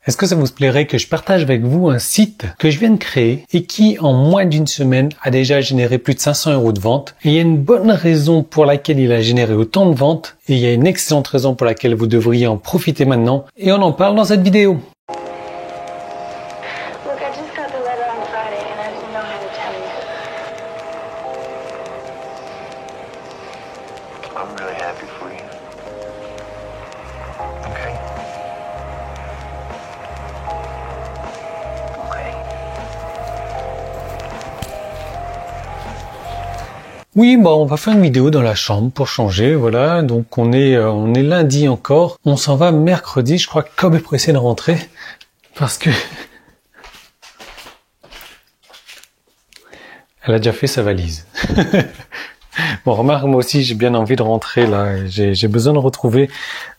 Est-ce que ça vous plairait que je partage avec vous un site que je viens de créer et qui, en moins d'une semaine, a déjà généré plus de 500 € de vente? Et il y a une bonne raison pour laquelle il a généré autant de ventes et il y a une excellente raison pour laquelle vous devriez en profiter maintenant. Et on en parle dans cette vidéo. I'm really happy for you. Okay? Okay. Oui, bon, on va faire une vidéo dans la chambre pour changer, voilà. Donc on est lundi encore. On s'en va mercredi, je crois que Cobb est pressé de rentrer parce que elle a déjà fait sa valise. Bon, remarque, moi aussi, j'ai bien envie de rentrer là. J'ai besoin de retrouver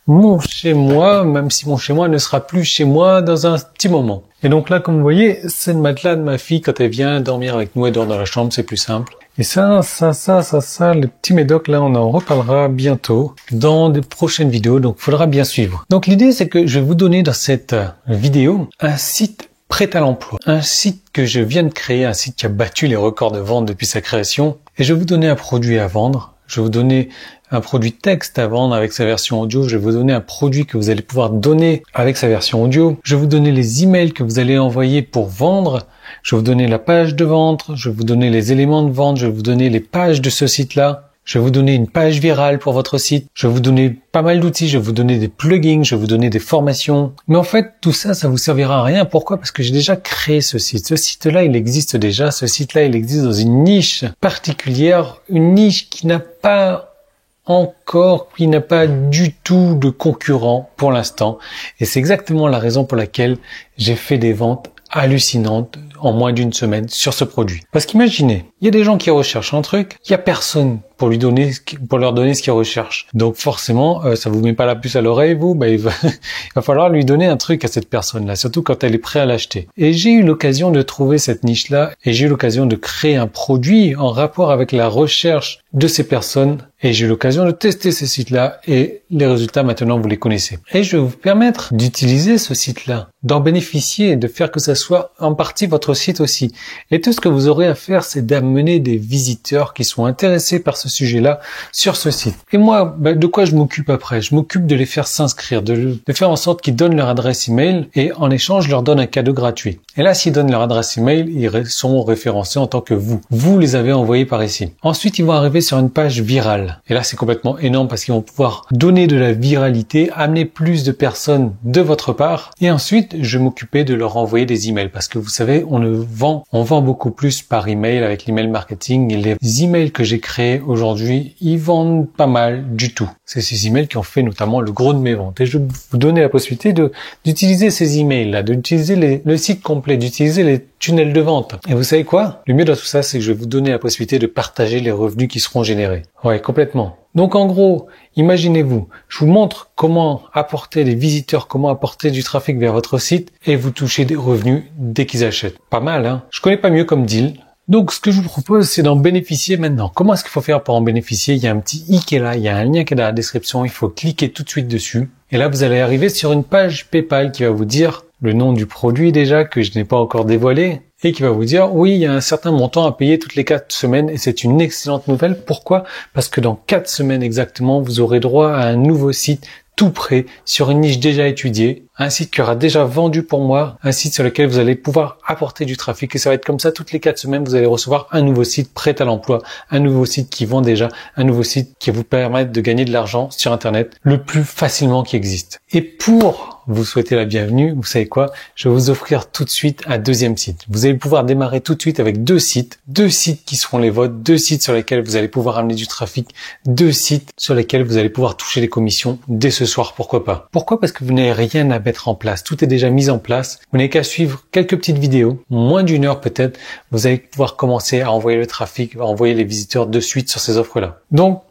mon chez-moi, même si mon chez-moi ne sera plus chez moi dans un petit moment. Et donc là, comme vous voyez, c'est le matelas de ma fille quand elle vient dormir avec nous. Elle dort dans la chambre, c'est plus simple. Et ça, le petit médoc là, on en reparlera bientôt dans de prochaines vidéos. Donc, il faudra bien suivre. Donc, l'idée, c'est que je vais vous donner dans cette vidéo un site prêt à l'emploi. Un site que je viens de créer, un site qui a battu les records de vente depuis sa création. Et je vais vous donner un produit à vendre. Je vais vous donner un produit texte à vendre avec sa version audio. Je vais vous donner un produit que vous allez pouvoir donner avec sa version audio. Je vais vous donner les emails que vous allez envoyer pour vendre. Je vais vous donner la page de vente. Je vais vous donner les éléments de vente. Je vais vous donner les pages de ce site-là. Je vais vous donner une page virale pour votre site. Je vais vous donner pas mal d'outils. Je vais vous donner des plugins. Je vais vous donner des formations. Mais en fait, tout ça, ça vous servira à rien. Pourquoi? Parce que j'ai déjà créé ce site. Ce site-là, il existe déjà. Ce site-là, il existe dans une niche particulière. Une niche qui n'a pas du tout de concurrents pour l'instant. Et c'est exactement la raison pour laquelle j'ai fait des ventes hallucinantes en moins d'une semaine sur ce produit. Parce qu'imaginez, il y a des gens qui recherchent un truc, il y a personne pour leur donner ce qu'ils recherchent. Donc forcément, ça vous met pas la puce à l'oreille, vous, il va falloir lui donner un truc à cette personne-là, surtout quand elle est prête à l'acheter. Et j'ai eu l'occasion de trouver cette niche-là et j'ai eu l'occasion de créer un produit en rapport avec la recherche de ces personnes et j'ai eu l'occasion de tester ces sites-là et les résultats maintenant vous les connaissez. Et je vais vous permettre d'utiliser ce site-là, d'en bénéficier et de faire que ça soit en partie votre site aussi. Et tout ce que vous aurez à faire, c'est d'amener des visiteurs qui sont intéressés par ce sujet-là sur ce site. Et moi, de quoi je m'occupe après? Je m'occupe de les faire s'inscrire, de faire en sorte qu'ils donnent leur adresse email et en échange, je leur donne un cadeau gratuit. Et là, s'ils donnent leur adresse email, ils sont référencés en tant que vous. Vous les avez envoyés par ici. Ensuite, ils vont arriver sur une page virale. Et là, c'est complètement énorme parce qu'ils vont pouvoir donner de la viralité, amener plus de personnes de votre part. Et ensuite, je vais m'occuper de leur envoyer des emails parce que vous savez, on vend beaucoup plus par email avec l'email marketing et les emails que j'ai créés aujourd'hui, ils vendent pas mal du tout. C'est ces emails qui ont fait notamment le gros de mes ventes. Et je vais vous donner la possibilité d'utiliser ces emails-là, d'utiliser le site complet, d'utiliser les tunnels de vente. Et vous savez quoi? Le mieux dans tout ça, c'est que je vais vous donner la possibilité de partager les revenus qui seront générés. Ouais, complètement. Donc en gros, imaginez-vous, je vous montre comment apporter des visiteurs, comment apporter du trafic vers votre site et vous touchez des revenus dès qu'ils achètent. Pas mal, hein? Je connais pas mieux comme deal. Donc, ce que je vous propose, c'est d'en bénéficier maintenant. Comment est-ce qu'il faut faire pour en bénéficier? Il y a un petit i qui est là, il y a un lien qui est dans la description, il faut cliquer tout de suite dessus. Et là, vous allez arriver sur une page PayPal qui va vous dire le nom du produit déjà, que je n'ai pas encore dévoilé, et qui va vous dire, oui, il y a un certain montant à payer toutes les 4 semaines, et c'est une excellente nouvelle. Pourquoi? Parce que dans 4 semaines exactement, vous aurez droit à un nouveau site tout prêt, sur une niche déjà étudiée, un site qui aura déjà vendu pour moi, un site sur lequel vous allez pouvoir apporter du trafic et ça va être comme ça toutes les 4 semaines, vous allez recevoir un nouveau site prêt à l'emploi, un nouveau site qui vend déjà, un nouveau site qui va vous permettre de gagner de l'argent sur Internet le plus facilement qui existe. Et pour vous souhaiter la bienvenue, vous savez quoi? Je vais vous offrir tout de suite un deuxième site. Vous allez pouvoir démarrer tout de suite avec deux sites qui seront les vôtres, 2 sites sur lesquels vous allez pouvoir amener du trafic, 2 sites sur lesquels vous allez pouvoir toucher des commissions dès ce soir, pourquoi pas? Pourquoi? Parce que vous n'avez rien à mettre en place. Tout est déjà mis en place. Vous n'avez qu'à suivre quelques petites vidéos, moins d'1 heure peut-être. Vous allez pouvoir commencer à envoyer le trafic, à envoyer les visiteurs de suite sur ces offres-là. Donc,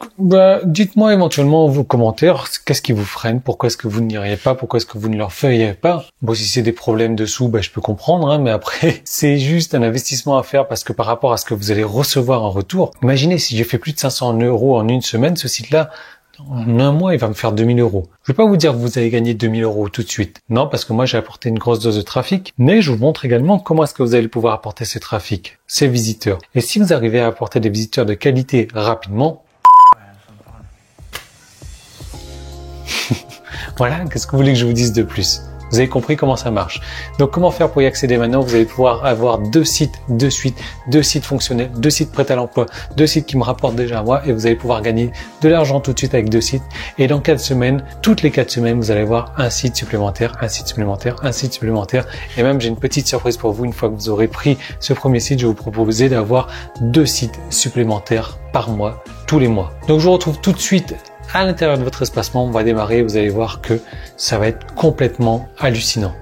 dites-moi éventuellement vos commentaires. Qu'est-ce qui vous freine? Pourquoi est-ce que vous n'iriez pas? Pourquoi est-ce que vous ne leur feriez pas? Bon, si c'est des problèmes de sous, je peux comprendre, hein, mais après, c'est juste un investissement à faire parce que par rapport à ce que vous allez recevoir en retour, imaginez si j'ai fait plus de 500 € en une semaine, ce site-là En un mois, il va me faire 2000 euros. Je vais pas vous dire que vous allez gagner 2000 euros tout de suite. Non, parce que moi, j'ai apporté une grosse dose de trafic. Mais je vous montre également comment est-ce que vous allez pouvoir apporter ces trafics, ces visiteurs. Et si vous arrivez à apporter des visiteurs de qualité rapidement, voilà, qu'est-ce que vous voulez que je vous dise de plus? Vous avez compris comment ça marche. Donc, comment faire pour y accéder maintenant? Vous allez pouvoir avoir 2 sites de suite, 2 sites fonctionnels, 2 sites prêts à l'emploi, 2 sites qui me rapportent déjà à moi et vous allez pouvoir gagner de l'argent tout de suite avec 2 sites. Et dans 4 semaines, toutes les 4 semaines, vous allez avoir un site supplémentaire, un site supplémentaire, un site supplémentaire. Et même, j'ai une petite surprise pour vous. Une fois que vous aurez pris ce premier site, je vais vous proposer d'avoir 2 sites supplémentaires par mois, tous les mois. Donc, je vous retrouve tout de suite à l'intérieur de votre espacement. On va démarrer, vous allez voir que ça va être complètement hallucinant.